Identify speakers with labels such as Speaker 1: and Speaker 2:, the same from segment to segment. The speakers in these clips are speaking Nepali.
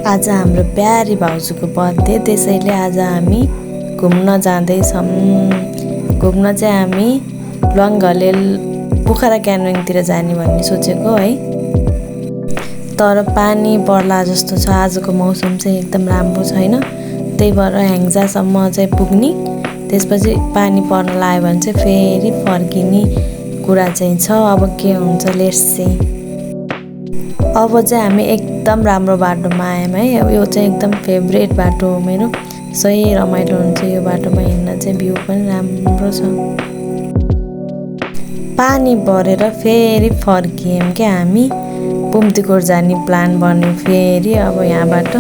Speaker 1: आज हाम्रो प्यारी भाउजूको बर्थडे, त्यसैले आज हामी घुम्न जाँदैछौँ। घुम्न चाहिँ हामी लङ्घलेल पोखरा क्यानोइङतिर जाने भन्ने सोचेको है। तर पानी पर्ला जस्तो छ, आजको मौसम चाहिँ एकदम राम्रो छैन। त्यही भएर ह्याङ्जासम्म चाहिँ पुग्ने, त्यसपछि पानी पर्न लाग्यो भने चाहिँ फेरि फर्किने कुरा चाहिँ छ। अब के हुन्छ लेट्स सी। अब चाहिँ हामी एकदम राम्रो बाटोमा आयौँ है। यो चाहिँ एकदम फेभरेट बाटो हो मेरो, सही रमाइलो हुन्छ यो बाटोमा हिँड्न चाहिँ। भ्यू पनि राम्रो छ। पानी परेर फेरि फर्कियौँ क्या हामी। पुम्तीकोट जाने प्लान बन्यो फेरि। अब यहाँबाट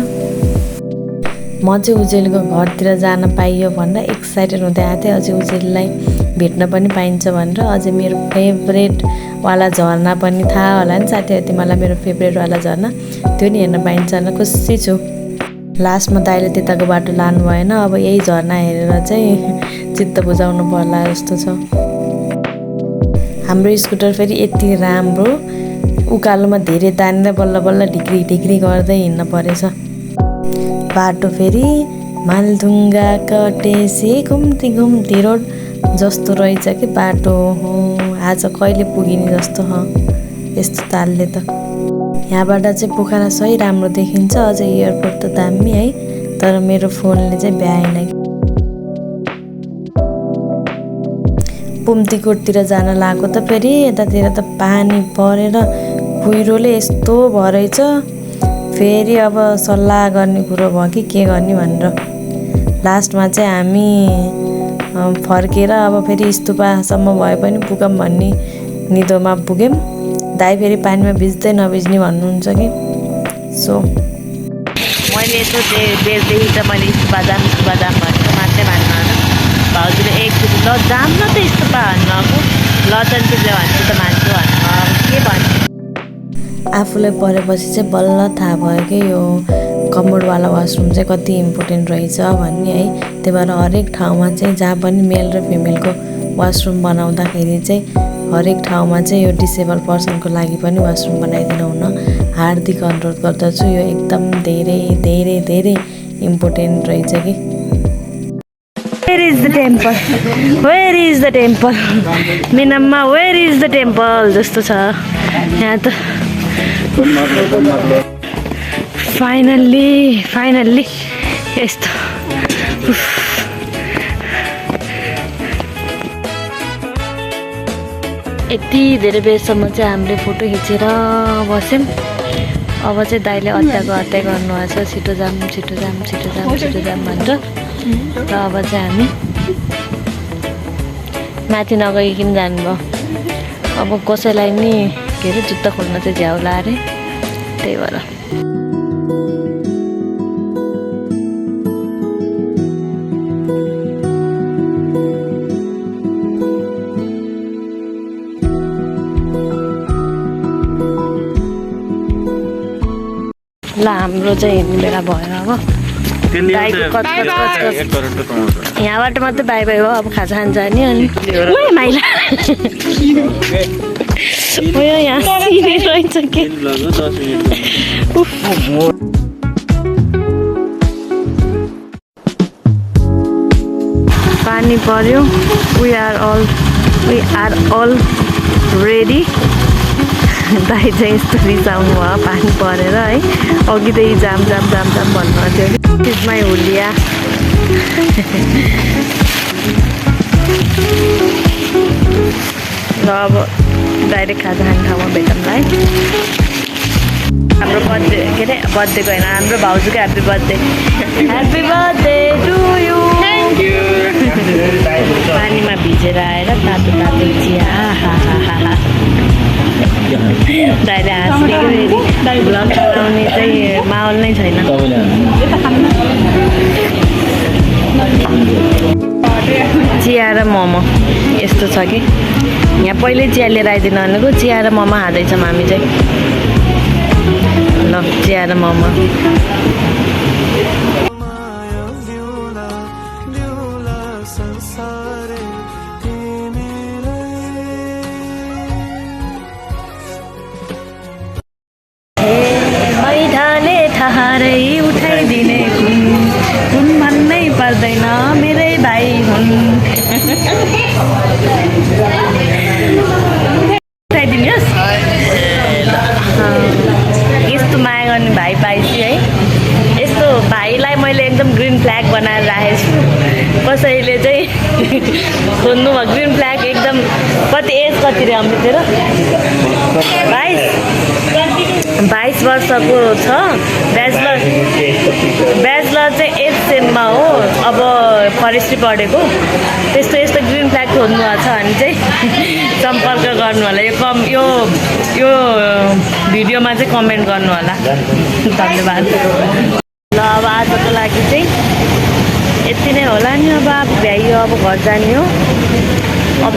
Speaker 1: म चाहिँ उजेलको घरतिर जान पाइयो भनेर एक्साइटेड हुँदै आएको थिएँ। अझै उजेललाई भेट्न पनि पाइन्छ भनेर। अझै मेरो फेभरेटवाला झरना पनि थाहा होला नि साथीहरू तिमीलाई, मेरो फेभरेटवाला झरना त्यो नि हेर्न पाइन्छ भनेर खुसी छु। लास्टमा दाइले त्यताको बाटो लानु भएन। अब यही झरना हेरेर चाहिँ चित्त बुझाउनु पर्ला जस्तो छ। हाम्रो स्कुटर फेरि यति राम्रो, उकालोमा धेरै तानेर बल्ल बल्ल ढिक्री ढिक्री गर्दै हिँड्न परेछ। बाटो फेरि मालढुङ्गा कटेसी घुम्ती घुम्ती रोड जस्तो रहेछ कि बाटो हो। आज कहिले पुगिने जस्तो हो यस्तो तालले त। यहाँबाट चाहिँ पोखरा सही राम्रो देखिन्छ। अझै एयरपोर्ट त दामी है, तर मेरो फोनले चाहिँ भ्याएन। पुम्तीकोटतिर जान लागेको त फेरि यतातिर त पानी परेर कुहिरोले यस्तो भएछ। फेरि अब सल्लाह गर्ने कुरो भयो कि के गर्ने भनेर लास्टमा चाहिँ हामी फर्केर अब फेरि स्तुपासम्म भए पनि पुगौँ भन्ने निदोमा पुग्यौँ। दाइ फेरि पानीमा भिज्दै नभिज्ने भन्नुहुन्छ कि सो मैले यसो बेचदेखि त मैले स्तुपा जाम भनेर मात्रै मान्न भाउजूले एकचोटि ल जाम न त स्तुपा भन्नु, ल चन्चुले भन्छु त मान्छु भन्नु। अब के भन्नु, आफूलाई परेपछि चाहिँ बल्ल थाहा भयो कि यो कमोडवाला वासरुम चाहिँ कति इम्पोर्टेन्ट रहेछ भन्ने है। त्यही भएर हरेक ठाउँमा चाहिँ जहाँ पनि मेल र फिमेलको वासरुम बनाउँदाखेरि चाहिँ हरेक ठाउँमा चाहिँ यो डिसेबल पर्सनको लागि पनि वासरुम बनाइदिनु हुन हार्दिक अनुरोध गर्दछु। यो एकदम धेरै धेरै धेरै इम्पोर्टेन्ट रहेछ कि। Where is the temple? Where is the temple? मिनममा where is the temple जस्तो छ यहाँ त। फाइनल्ली यस्तो यति धेरै बेरसम्म चाहिँ हामीले फोटो खिचेर बस्यौँ। अब चाहिँ दाइले हत्या गर्नुभएको छ, छिटो जाम भनेर। र अब चाहिँ हामी माथि नगइकन जानुभयो। अब कसैलाई नि के अरे जुत्ता खोल्न चाहिँ झ्याउला अरे, त्यही भएर ल हाम्रो चाहिँ हिँड्ने बेला भयो। अब यहाँबाट मात्रै बाई बाई हो। अब खाजा खान जाने अनि माइला यहाँ रहेछ के पानी पर्यो। We are all ready. दाइ चाहिँ यस्तो रिसाउनु भयो पानी परेर है। अघिदेखि जाम भन्नु थियो कि त्यसमै हुलिया। र अब डाइरेक्ट खाजा खाने ठाउँमा भेटौँला है। हाम्रो बर्थडे के अरे बर्थडेको होइन, हाम्रो भाउजूको ह्याप्पी बर्थडे टु यु। पानीमा भिजेर आएर तातो चिया। दाइले हाँस्ने फेरि भ्लग बनाउने चाहिँ माहौल नै छैन। चिया र मोमो यस्तो छ कि यहाँ पहिल्यै चिया लिएर आइदिनु भनेको। चिया र मोमो खाँदैछौँ हामी चाहिँ। ल चिया र मोमो। मैठाले ठहरै गर्ने भाइ पाएपछि है। यस्तो भाइलाई मैले एकदम ग्रिन फ्ल्याग बनाएर राखेको छु। कसैले चाहिँ खोज्नुभयो ग्रिन फ्ल्याग एकदम। कति एज कति रे हाम्रो तेरो? 22 वर्षको छ। ब्याचलर चाहिँ 8th सेममा हो। अब फरेस्ट्री पढेको। त्यस्तो यस्तो ग्रिन फ्ल्याग खोज्नु भएको छ भने चाहिँ सम्पर्क गर्नु होला। यो भिडियोमा चाहिँ कमेन्ट गर्नु होला। धन्यवाद। ल अब आजको लागि चाहिँ यति नै होला नि। अब भ्याइयो, अब घर जाने हो। अब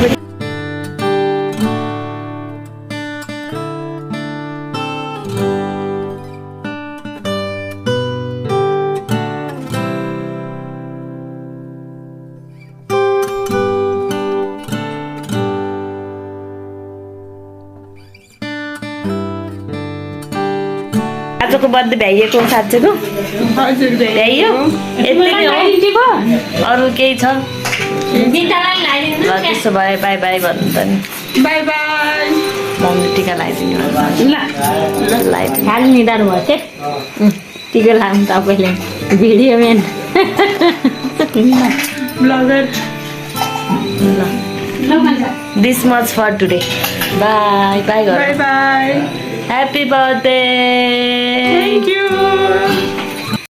Speaker 1: आजको बर्थडे भ्याइएको साँच्चैको भ्याइयो। यति नै हो, अरू केही छ? त्यसो भए बाई बाई भन्नु त नि।
Speaker 2: By by.
Speaker 1: मम्मी टिका लगाइदिनु।
Speaker 2: खालि निधार भयो के टिका लाग्नु तपाईँले video main blogger.
Speaker 1: This much for today. Bye bye.
Speaker 2: Bye bye.
Speaker 1: Happy birthday!
Speaker 2: Thank you!